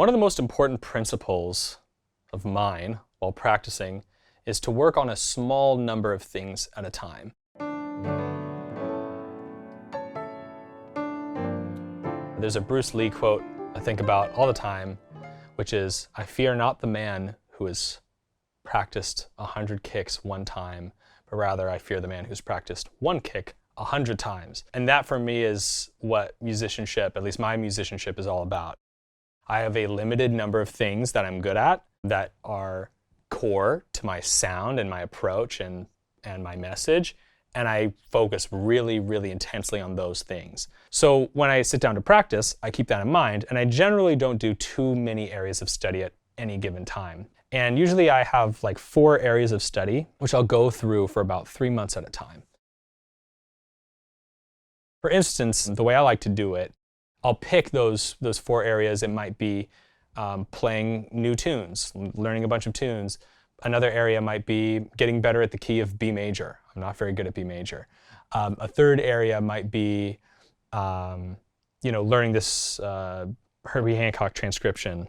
One of the most important principles of mine while practicing is to work on a small number of things at a time. There's a Bruce Lee quote I think about all the time, which is, "I fear not the man who has practiced 100 kicks one time, but rather I fear the man who's practiced one kick 100 times." And that for me is what musicianship, at least my musicianship, is all about. I have a limited number of things that I'm good at that are core to my sound and my approach and my message, and I focus really, really intensely on those things. So when I sit down to practice, I keep that in mind, and I generally don't do too many areas of study at any given time. And usually I have like 4 areas of study, which I'll go through for about 3 months at a time. For instance, the way I like to do it, I'll pick those 4 areas. It might be playing new tunes, learning a bunch of tunes. Another area might be getting better at the key of B major. I'm not very good at B major. A third area might be, learning this Herbie Hancock transcription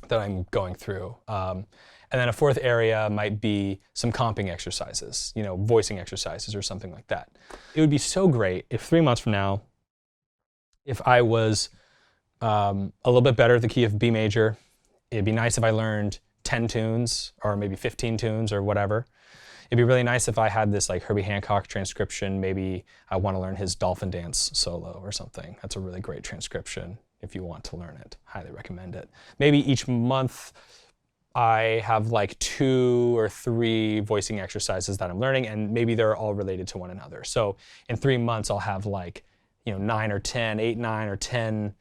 that I'm going through. And then a fourth area might be some comping exercises, voicing exercises or something like that. It would be so great if 3 months from now, if I was a little bit better at the key of B major. It'd be nice if I learned 10 tunes or maybe 15 tunes or whatever. It'd be really nice if I had this like Herbie Hancock transcription. Maybe I want to learn his Dolphin Dance solo or something. That's a really great transcription if you want to learn it. Highly recommend it. Maybe each month I have like 2 or 3 voicing exercises that I'm learning, and maybe they're all related to one another. So in 3 months I'll have like 9 or 10, 8, 9 or 10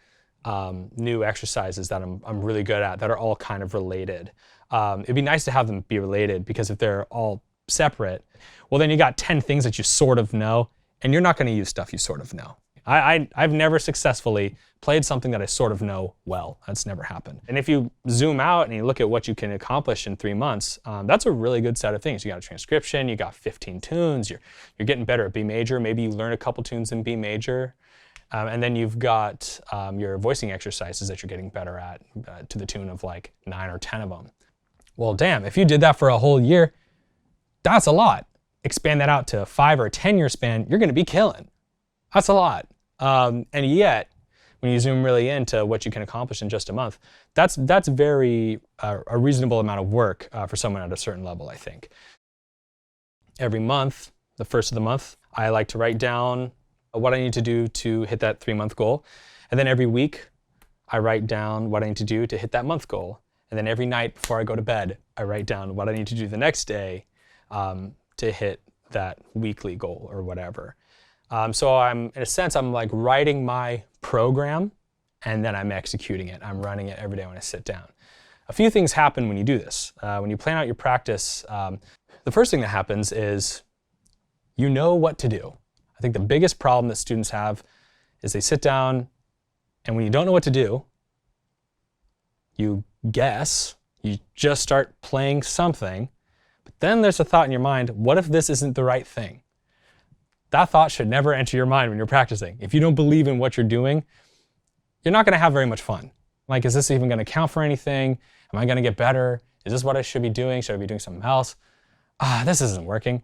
new exercises that I'm really good at that are all kind of related. It'd be nice to have them be related, because if they're all separate, well then you got 10 things that you sort of know, and you're not going to use stuff you sort of know. I've never successfully played something that I sort of know well. That's never happened. And if you zoom out and you look at what you can accomplish in 3 months, that's a really good set of things. You got a transcription, you got 15 tunes, you're getting better at B major, maybe you learn a couple tunes in B major, and then you've got your voicing exercises that you're getting better at to the tune of like 9 or 10 of them. Well, damn, if you did that for a whole year, that's a lot. Expand that out to a 5 or 10 year span, you're gonna be killing. That's a lot. And yet, when you zoom really into what you can accomplish in just a month, that's very a reasonable amount of work for someone at a certain level, I think. Every month, the first of the month, I like to write down what I need to do to hit that 3-month goal. And then every week, I write down what I need to do to hit that month goal. And then every night before I go to bed, I write down what I need to do the next day to hit that weekly goal or whatever. So in a sense, I'm like writing my program, and then I'm executing it. I'm running it every day when I sit down. A few things happen when you do this. When you plan out your practice, the first thing that happens is you know what to do. I think the biggest problem that students have is they sit down, and when you don't know what to do, you guess, you just start playing something, but then there's a thought in your mind, what if this isn't the right thing? That thought should never enter your mind when you're practicing. If you don't believe in what you're doing, you're not going to have very much fun. Like, is this even going to count for anything? Am I going to get better? Is this what I should be doing? Should I be doing something else? This isn't working.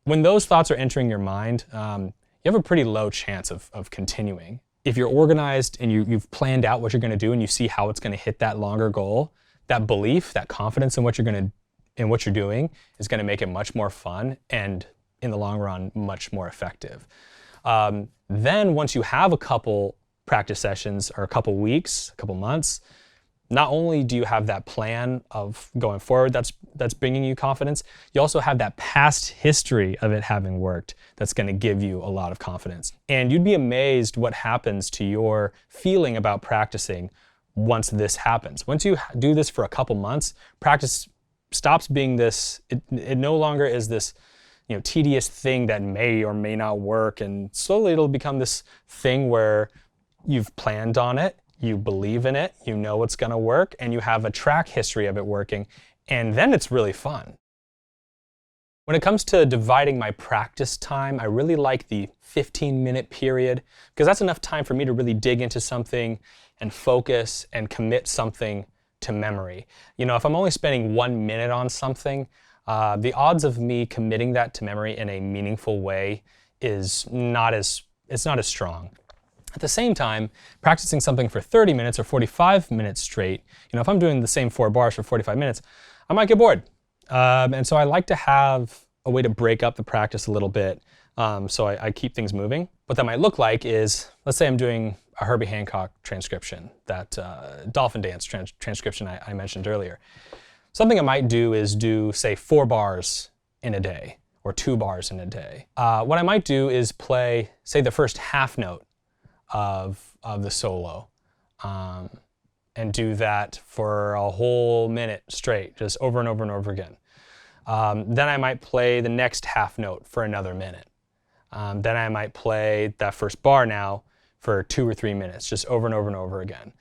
When those thoughts are entering your mind, you have a pretty low chance of continuing. If you're organized and you've planned out what you're going to do and you see how it's going to hit that longer goal, that belief, that confidence in what you're doing is going to make it much more fun and, in the long run, much more effective. Then once you have a couple practice sessions or a couple weeks, a couple months, not only do you have that plan of going forward that's bringing you confidence, you also have that past history of it having worked that's going to give you a lot of confidence. And you'd be amazed what happens to your feeling about practicing once this happens. Once you do this for a couple months, practice stops being this, it no longer is this tedious thing that may or may not work, and slowly it'll become this thing where you've planned on it, you believe in it, you know it's going to work, and you have a track history of it working, and then it's really fun. When it comes to dividing my practice time, I really like the 15-minute period, because that's enough time for me to really dig into something and focus and commit something to memory. You know, if I'm only spending 1 minute on something, the odds of me committing that to memory in a meaningful way is not as strong. At the same time, practicing something for 30 minutes or 45 minutes straight, you know, if I'm doing the same 4 bars for 45 minutes, I might get bored. And so I like to have a way to break up the practice a little bit, so I keep things moving. What that might look like is, let's say I'm doing a Herbie Hancock transcription, that dolphin dance transcription I mentioned earlier. Something I might do is do, say, 4 bars in a day or 2 bars in a day. What I might do is play, say, the first half note of the solo, and do that for a whole minute straight, just over and over and over again. Then I might play the next half note for another minute. Then I might play that first bar now for 2 or 3 minutes, just over and over and over again.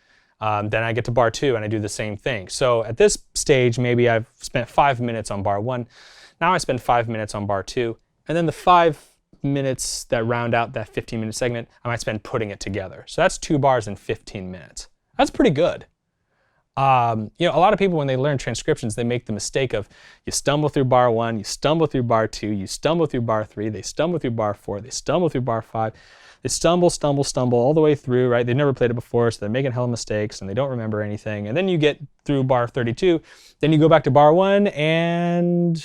Then I get to bar 2 and I do the same thing. So at this stage, maybe I've spent 5 minutes on bar 1. Now I spend 5 minutes on bar 2, and then the 5 minutes that round out that 15-minute segment, I might spend putting it together. So that's 2 bars in 15 minutes. That's pretty good. You know, a lot of people, when they learn transcriptions, they make the mistake of, you stumble through bar 1, you stumble through bar 2, you stumble through bar 3, they stumble through bar 4, they stumble through bar 5, they stumble all the way through, right? They've never played it before, so they're making hell of mistakes and they don't remember anything. And then you get through bar 32, then you go back to bar 1 and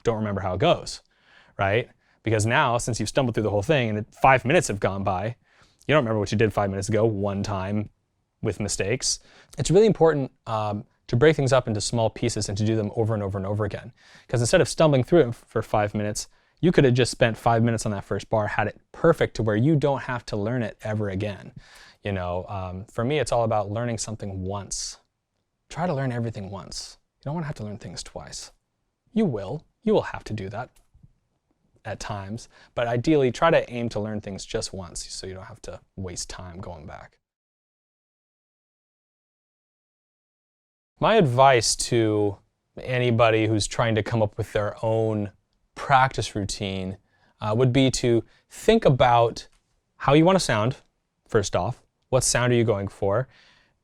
don't remember how it goes, right? Because now, since you've stumbled through the whole thing and 5 minutes have gone by, you don't remember what you did 5 minutes ago one time with mistakes. It's really important to break things up into small pieces and to do them over and over and over again. Because instead of stumbling through it for 5 minutes, you could have just spent 5 minutes on that first bar, had it perfect to where you don't have to learn it ever again. You know, for me, it's all about learning something once. Try to learn everything once. You don't want to have to learn things twice. You will have to do that at times, but ideally try to aim to learn things just once so you don't have to waste time going back. My advice to anybody who's trying to come up with their own practice routine would be to think about how you want to sound, first off. What sound are you going for?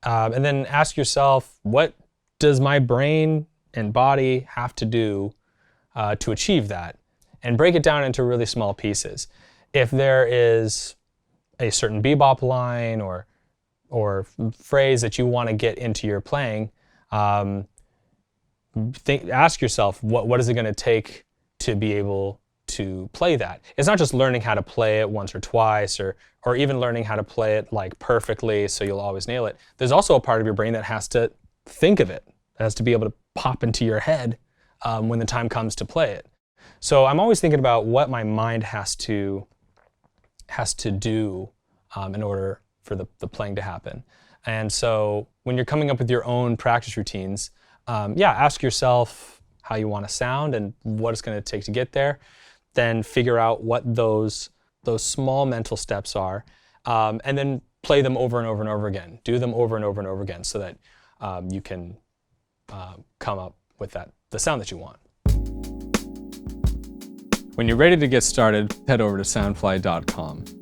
And then ask yourself, what does my brain and body have to do to achieve that? And break it down into really small pieces. If there is a certain bebop line or phrase that you want to get into your playing, ask yourself, what is it going to take to be able to play that? It's not just learning how to play it once or twice, or even learning how to play it like perfectly so you'll always nail it. There's also a part of your brain that has to think of it, that has to be able to pop into your head when the time comes to play it. So I'm always thinking about what my mind has to do in order for the playing to happen. And so when you're coming up with your own practice routines, ask yourself how you want to sound and what it's going to take to get there. Then figure out what those small mental steps are, and then play them over and over and over again. Do them over and over and over again so that you can come up with the sound that you want. When you're ready to get started, head over to soundfly.com.